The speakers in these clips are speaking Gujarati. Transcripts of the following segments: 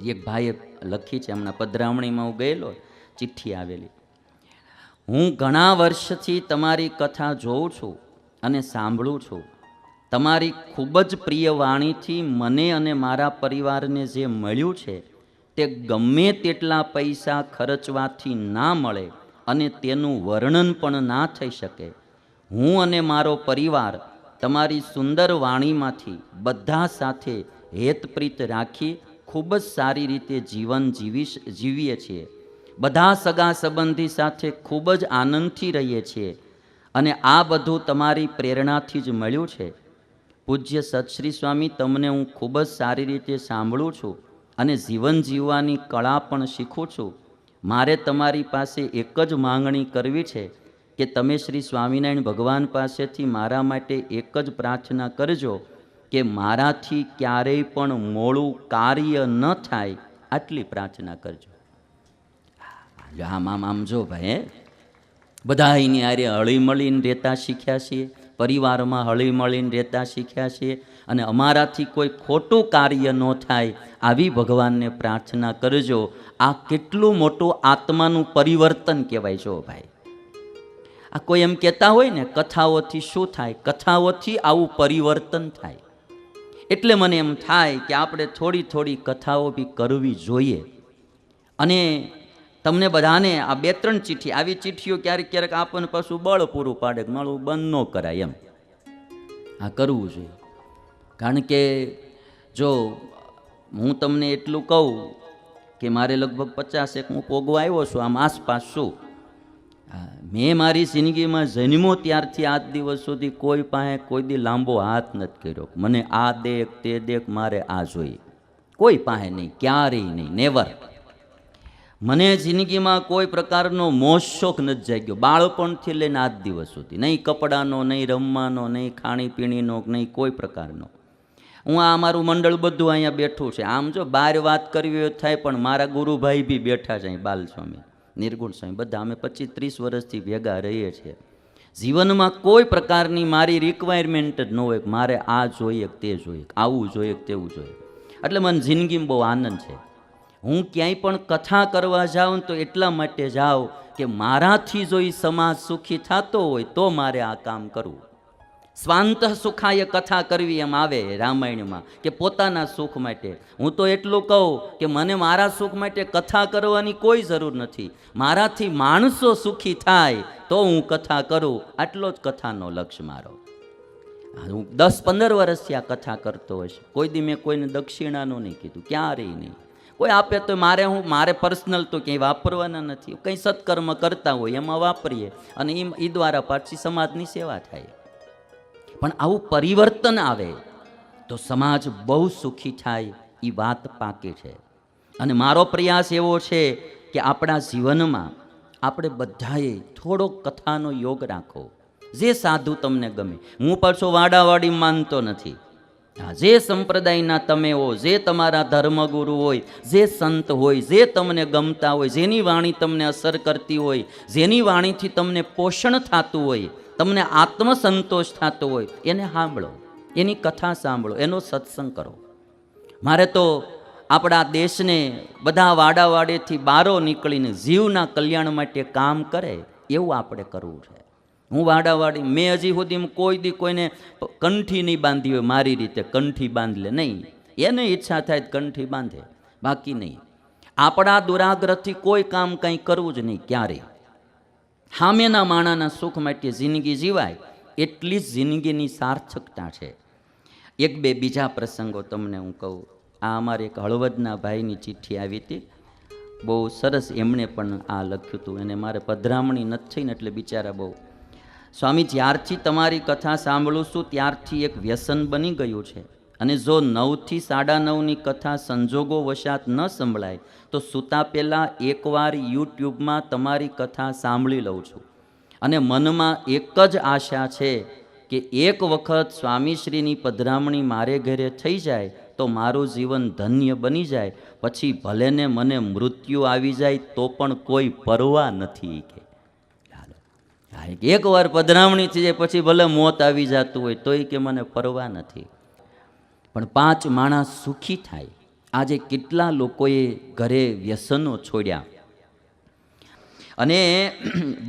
એક ભાઈએ લખી છે, હમણાં પધરામણીમાં હું ગયેલો, ચિઠ્ઠી આવેલી. હું ઘણા વર્ષથી તમારી કથા જોઉં છું અને સાંભળું છું. તમારી ખૂબ જ પ્રિય વાણીથી મને અને મારા પરિવારને જે મળ્યું છે તે ગમે તેટલા પૈસા ખર્ચવાથી ના મળે અને તેનું વર્ણન પણ ના થઈ શકે. હું અને મારો પરિવાર તમારી સુંદર વાણીમાંથી બધા સાથે હેતપ્રીત રાખી ખૂબ જ સારી રીતે જીવન જીવીએ છીએ. બધા સગા સંબંધી સાથે ખૂબ જ આનંદથી રહીએ છીએ અને આ બધું તમારી પ્રેરણાથી જ મળ્યું છે. પૂજ્ય સતશ્રી સ્વામી, તમને હું ખૂબ જ સારી રીતે સાંભળું છું અને જીવન જીવવાની કળા પણ શીખું છું. મારે તમારી પાસે એક જ માંગણી કરવી છે કે તમે શ્રી સ્વામિનારાયણ ભગવાન પાસેથી મારા માટે એક જ પ્રાર્થના કરજો કે મારાથી ક્યારેય પણ મોડું કાર્ય ન થાય, આટલી પ્રાર્થના કરજો. આમ જો ભાઈ, બધા એની આરે હળી મળીને રહેતા શીખ્યા છીએ, પરિવારમાં હળી મળીને રહેતા શીખ્યા છીએ અને અમારાથી કોઈ ખોટું કાર્ય ન થાય આવી ભગવાનને પ્રાર્થના કરજો. આ કેટલું મોટું આત્માનું પરિવર્તન કહેવાય છો ભાઈ. આ કોઈ એમ કહેતા હોય ને, કથાઓથી શું થાય? કથાઓથી આવું પરિવર્તન થાય. એટલે મને એમ થાય કે આપણે થોડી થોડી કથાઓ બી કરવી જોઈએ. અને તમને બધાને આ 2-3 ચિઠ્ઠી, આવી ચિઠ્ઠીઓ ક્યારેક ક્યારેક આપણને પાછું બળ પૂરું પાડે, મારું બંધ ન કરાય એમ. આ કરવું જોઈએ. કારણ કે જો હું તમને એટલું કહું કે મારે લગભગ 50 હું પોગવા આવ્યો છું, આમ આસપાસ છું. મેં મારી જિંદગીમાં જન્મો ત્યારથી આજ દિવસ સુધી કોઈ પાસે કોઈ દી લાંબો હાથ નથી કર્યો. મને આ દેખ તે દેખ, મારે આ જોઈએ, કોઈ પાસે નહીં, ક્યારેય નહીં, નેવર. મને જિંદગીમાં કોઈ પ્રકારનો મોહ શોખ નથી જાગ્યો, બાળપણથી લઈને આજ દિવસ સુધી. નહીં કપડાનો, નહીં રમવાનો, નહીં ખાણીપીણીનો, નહીં કોઈ પ્રકારનો. હું આ મારું મંડળ બધું અહીંયા બેઠું છે. આમ જો બહાર વાત કરવી હોય થાય, પણ મારા ગુરુભાઈ બી બેઠા છે અહીં, બાલસ્વામી, નિર્ગુણ સ્વામી, બધા અમે 25-30 વર્ષથી ભેગા રહીએ છીએ. જીવનમાં કોઈ પ્રકારની મારી રિક્વાયરમેન્ટ જ ન હોય કે મારે આ જોઈએ કે તે જોઈએ, આવું જોઈએ કે તેવું જોઈએ. એટલે મને જિંદગીમાં બહુ આનંદ છે. હું ક્યાંય પણ કથા કરવા જાઉં તો એટલા માટે જાઉં કે મારાથી જો એ સમાજ સુખી થતો હોય તો મારે આ કામ કરવું. સ્વાંત સુખાય કથા કરવી એમ આવે રામાયણમાં, કે પોતાના સુખ માટે. હું તો એટલું કહું કે મને મારા સુખ માટે કથા કરવાની કોઈ જરૂર નથી. મારાથી માણસો સુખી થાય તો હું કથા કરું, આટલો જ કથાનો લક્ષ્ય મારો. હું 10-15 વર્ષથી આ કથા કરતો હોય છે. કોઈ દી મેં કોઈને દક્ષિણાનું નહીં કીધું, ક્યારેય નહીં. કોઈ આપે તો મારે પર્સનલ તો ક્યાંય વાપરવાના નથી. કંઈ સત્કર્મ કરતા હોય એમાં વાપરીએ અને એ દ્વારા પાછી સમાજની સેવા થાય. પણ આવું પરિવર્તન આવે તો સમાજ બહુ સુખી થાય, એ વાત પાકી છે. અને મારો પ્રયાસ એવો છે કે આપણા જીવનમાં આપણે બધાએ થોડોક કથાનો યોગ રાખો. જે સાધુ તમને ગમે, હું પાછો વાડાવાડી માનતો નથી. જે સંપ્રદાયના તમે હો, જે તમારા ધર્મગુરુ હોય, જે સંત હોય, જે તમને ગમતા હોય, જેની વાણી તમને અસર કરતી હોય, જેની વાણીથી તમને પોષણ થતું હોય, તમને આત્મસંતોષ થતો હોય, એને સાંભળો, એની કથા સાંભળો, એનો સત્સંગ કરો. મારે તો આપણા દેશને બધા વાડાવાડેથી બારો નીકળીને જીવના કલ્યાણ માટે કામ કરે એવું આપણે કરવું છે. હું વાડાવાડી, મેં હજી સુધી કોઈ દી કોઈને કંઠી નહીં બાંધી હોય મારી રીતે, કંઠી બાંધી લે નહીં. એને ઈચ્છા થાય કંઠી બાંધે, બાકી નહીં. આપણા દુરાગ્રહથી કોઈ કામ કંઈ કરવું જ નહીં ક્યારેય. સામેના માણાના સુખ માટે જિંદગી જીવાય એટલી જ જિંદગીની સાર્થકતા છે. 1-2 બીજા પ્રસંગો તમને હું કહું. આ અમારે એક હળવદના ભાઈની ચિઠ્ઠી આવી હતી, બહુ સરસ. એમણે પણ આ લખ્યું હતું. એને મારે પધરામણી નથી થઈ ને એટલે બિચારા બહુ, સ્વામી જ્યારથી તમારી કથા સાંભળું છું ત્યારથી એક વ્યસન બની ગયું છે અને જો 9 થી 9:30ની કથા સંજોગો વશાત ન સંભળાય તો સૂતા પહેલાં એકવાર યુટ્યુબમાં તમારી કથા સાંભળી લઉં છું અને મનમાં એક જ આશા છે કે એક વખત સ્વામીશ્રીની પધરામણી મારે ઘરે થઈ જાય તો મારું જીવન ધન્ય બની જાય, પછી ભલેને મને મૃત્યુ આવી જાય તો પણ કોઈ પરવા નથી. એકવાર પધરામણી થઈ જાય પછી ભલે મોત આવી જતું હોય તોય કે મને પરવા નથી. પણ 5 માણસ સુખી થાય આજે કેટલા લોકોએ ઘરે વ્યસનો છોડ્યા અને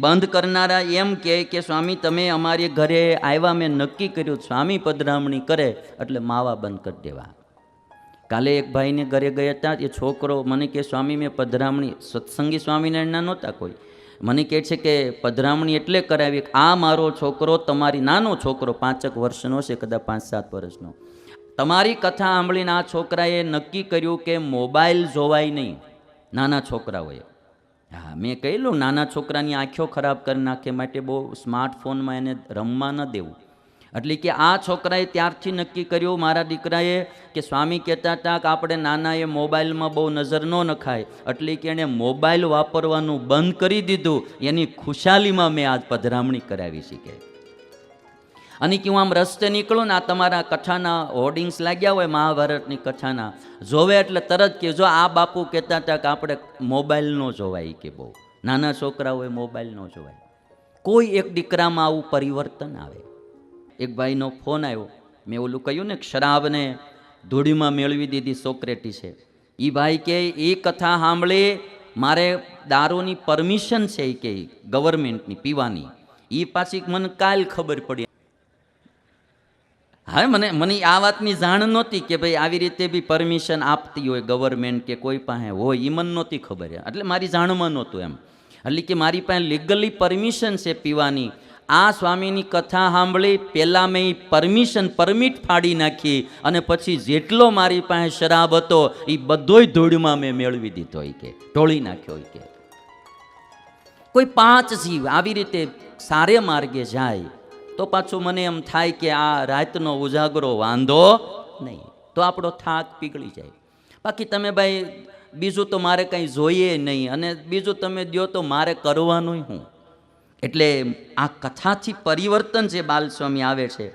બંધ કરનારા એમ કે સ્વામી તમે અમારી ઘરે આવ્યા, મેં નક્કી કર્યું સ્વામી પધરામણી કરે એટલે માવા બંધ કરી દેવા. કાલે એક ભાઈને ઘરે ગયા હતા, એ છોકરો મને કે સ્વામી મેં પધરામણી, સત્સંગી સ્વામિનારાયણના નહોતા કોઈ, મને કહે છે કે પધરામણી એટલે કરાવી, આ મારો છોકરો તમારી, નાનો છોકરો 5 વર્ષનો છે, કદાચ 5-7 વર્ષનો, તમારી કથા સાંભળીને આ છોકરાએ નક્કી કર્યું કે મોબાઈલ જોવાય નહીં નાના છોકરાઓએ. હા, મેં કહેલું નાના છોકરાની આંખો ખરાબ કરી નાખે માટે બહુ સ્માર્ટફોનમાં એને રમવા ન દેવું. એટલે કે આ છોકરાએ ત્યારથી નક્કી કર્યું, મારા દીકરાએ, કે સ્વામી કહેતા હતા કે આપણે નાનાએ મોબાઈલમાં બહુ નજર ન નખાય, એટલે કે એણે મોબાઈલ વાપરવાનું બંધ કરી દીધું. એની ખુશાલીમાં મેં આજ પધરામણી કરાવી શીખે. અને કે હું આમ રસ્તે નીકળું ને, આ તમારા કથાના હોર્ડિંગ્સ લાગ્યા હોય મહાભારતની કથાના, જોવે એટલે તરત કે જો આ બાપુ કહેતા હતા કે આપણે મોબાઈલ ન જોવાય, કે બહુ નાના છોકરાઓએ મોબાઈલ ન જોવાય. કોઈ એક દીકરામાં આવું પરિવર્તન આવે. એક ભાઈનો ફોન આવ્યો, મેં ઓલું કહ્યું ને શરાબને ધૂળીમાં મેળવી દીધી સોક્રેટીસે, એ ભાઈ કે એ કથા સાંભળી મારે દારૂની પરમિશન છે કે ગવર્મેન્ટની પીવાની, એ પાછી મને કાલ ખબર પડી. હા, મને આ વાતની જાણ નહોતી કે ભાઈ આવી રીતે બી પરમિશન આપતી હોય ગવર્મેન્ટ કે કોઈ પાસે હોય, એ મને નહોતી ખબર, એટલે મારી જાણમાં નહોતું એમ. એટલે કે મારી પાસે લીગલી પરમિશન છે પીવાની. આ સ્વામીની કથા સાંભળી પહેલાં મેં પરમિટ ફાડી નાખી અને પછી જેટલો મારી પાસે શરાબ હતો એ બધોય ધૂળમાં મેં મેળવી દીધો હોય, કે ઢોળી નાખ્યો હોય. કે કોઈ 5 જીવ આવી રીતે સારે માર્ગે જાય તો પાછું મને એમ થાય કે આ રાતનો ઉજાગરો વાંધો નહીં, તો આપણો થાક પીગળી જાય. બાકી તમે ભાઈ બીજું તો મારે કંઈ જોઈએ નહીં, અને બીજું તમે દો તો મારે કરવાનું શું? એટલે આ કથાથી પરિવર્તન જે બાલસ્વામી આવે છે,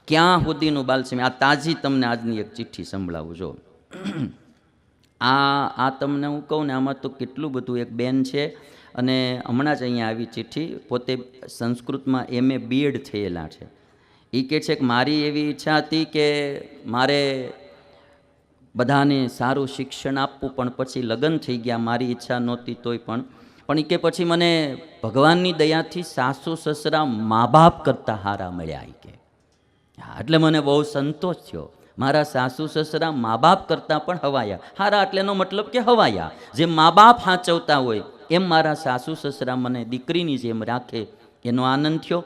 ક્યાં સુધીનું બાલસ્વામી. આ તાજી તમને આજની એક ચિઠ્ઠી સંભળાવું જો. આ તમને હું કહું ને, આમાં તો કેટલું બધું. એક બેન છે અને હમણાં જ અહીંયા આવી ચિઠ્ઠી, પોતે સંસ્કૃતમાં MA BEd થયેલા છે. એ કહે છે કે મારી એવી ઈચ્છા હતી કે મારે બધાને સારું શિક્ષણ આપવું, પણ પછી લગ્ન થઈ ગયા, મારી ઈચ્છા નહોતી તોય પણ એ કે પછી મને ભગવાનની દયાથી સાસુ સસરા મા બાપ કરતાં હારા મળ્યા. એ કે હા, એટલે મને બહુ સંતોષ થયો. મારા સાસુ સસરા મા બાપ કરતાં પણ હવાયા. હારા એટલે એનો મતલબ કે હવાયા, જેમ મા બાપ હાચવતા હોય એમ મારા સાસુ સસરા મને દીકરીની જેમ રાખે, એનો આનંદ થયો.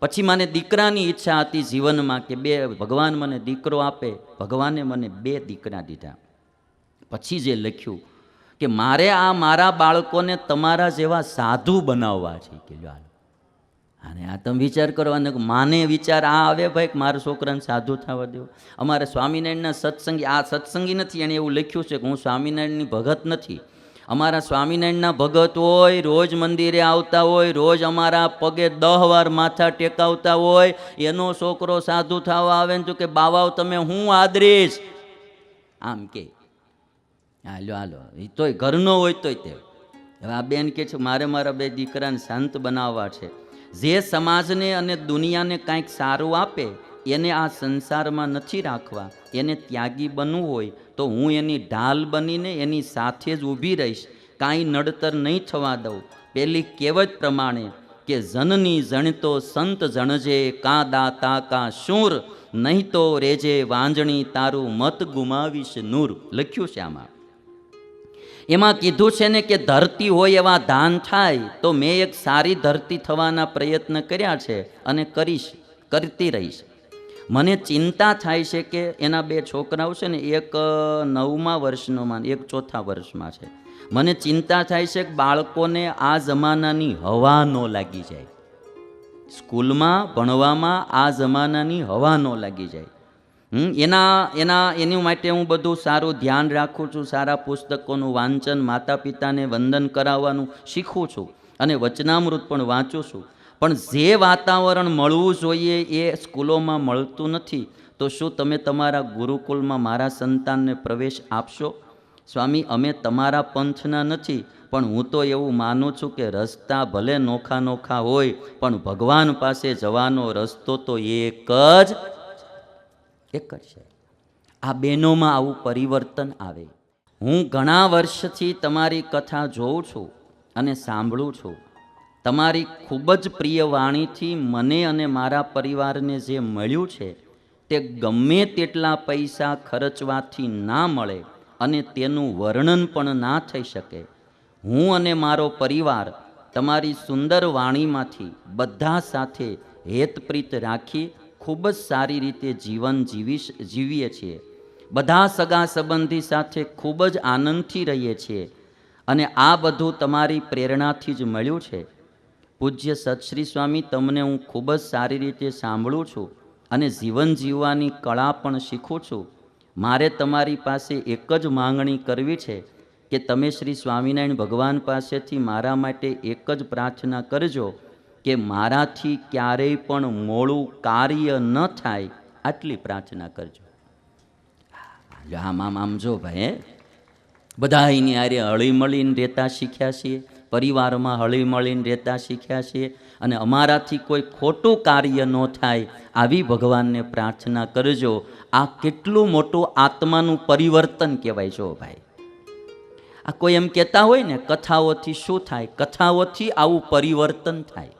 પછી મને દીકરાની ઈચ્છા હતી જીવનમાં કે ભગવાન મને દીકરો આપે. ભગવાને મને 2 દીકરા દીધા. પછી જે લખ્યું કે મારે આ મારા બાળકોને તમારા જેવા સાધુ બનાવવા છે. કે જો અને આ તમે વિચાર કરવાનો, માને વિચાર આ આવે ભાઈ કે મારા છોકરાને સાધુ થવા દેવું. અમારે સ્વામિનારાયણના સત્સંગી, આ સત્સંગી નથી, એણે એવું લખ્યું છે કે હું સ્વામિનારાયણની ભગત નથી. અમારા સ્વામિનારાયણના ભગત હોય, રોજ મંદિરે આવતા હોય, રોજ અમારા પગે 10 વાર માથા ટેકાવતા હોય, એનો છોકરો સાધુ થવા આવે ને તો કે બાવાઓ તમે હું આદરીશ, આમ કે હાલો એ તોય ઘરનો હોય તોય તે. હવે આ બેન કે છે મારે મારા 2 દીકરાને શાંત બનાવવા છે. જે સમાજને અને દુનિયાને કાંઈક સારું આપે એને આ સંસારમાં નથી રાખવા, એને ત્યાગી બનવું હોય તો હું એની ઢાલ બનીને એની સાથે જ ઊભી રહીશ, કાંઈ નડતર નહીં થવા દઉં. પેલી કહેવત પ્રમાણે કે જનની જણતો સંત જણજે, કા દાતા કા શૂર, નહીં તો રેજે વાંજણી તારું મત ગુમાવીશ નૂર, લખ્યું છે આમાં. એમાં કીધું છે ને કે ધરતી હોય એવા ધાન થાય, તો મેં એક સારી ધરતી થવાના પ્રયત્ન કર્યા છે અને કરતી રહીશ. મને ચિંતા થાય છે કે એના 2 છોકરાઓ છે ને, એક 9મા વર્ષનો, એક 4થા વર્ષમાં છે. મને ચિંતા થાય છે કે બાળકોને આ જમાનાની હવા ન લાગી જાય, સ્કૂલમાં ભણવામાં આ જમાનાની હવા ન લાગી જાય. એની માટે હું બધું સારું ધ્યાન રાખું છું. સારા પુસ્તકોનું વાંચન, માતા પિતાને વંદન કરાવવાનું શીખું છું અને વચનામૃત પણ વાંચું છું. પણ જે વાતાવરણ મળવું જોઈએ એ સ્કૂલોમાં મળતું નથી. તો શું તમે તમારા ગુરુકુલમાં મારા સંતાનને પ્રવેશ આપશો? સ્વામી અમે તમારા પંથના નથી, પણ હું તો એવું માનું છું કે રસ્તા ભલે નોખા નોખા હોય પણ ભગવાન પાસે જવાનો રસ્તો તો એક જ છે. આ બહેનોમાં આવું પરિવર્તન આવે. હું ઘણા વર્ષથી તમારી કથા જોઉં છું અને સાંભળું છું. તમારી ખૂબ જ પ્રિય વાણીથી મને અને મારા પરિવારને જે મળ્યું છે તે ગમે તેટલા પૈસા ખર્ચવાથી ના મળે અને તેનું વર્ણન પણ ના થઈ શકે. હું અને મારો પરિવાર તમારી સુંદર વાણીમાંથી બધા સાથે હેતપ્રીત રાખી ખૂબ જ સારી રીતે જીવન જીવીએ છીએ. બધા સગા સંબંધી સાથે ખૂબ જ આનંદથી રહીએ છીએ અને આ બધું તમારી પ્રેરણાથી જ મળ્યું છે. પૂજ્ય સતશ્રી સ્વામી, તમને હું ખૂબ જ સારી રીતે સાંભળું છું અને જીવન જીવવાની કળા પણ શીખું છું. મારે તમારી પાસે એક જ માંગણી કરવી છે કે તમે શ્રી સ્વામિનારાયણ ભગવાન પાસેથી મારા માટે એક જ પ્રાર્થના કરજો કે મારાથી ક્યારેય પણ મોડું કાર્ય ન થાય, આટલી પ્રાર્થના કરજો. આમ જો ભાઈ, બધા એની આરે હળીમળીને રહેતા શીખ્યા છીએ, પરિવારમાં હળીમળીને રહેતા શીખ્યા છીએ અને અમારાથી કોઈ ખોટું કાર્ય ન થાય આવી ભગવાનને પ્રાર્થના કરજો. આ કેટલું મોટું આત્માનું પરિવર્તન કહેવાય છો ભાઈ. આ કોઈ એમ કહેતા હોય ને કથાઓથી શું થાય, કથાઓથી આવું પરિવર્તન થાય.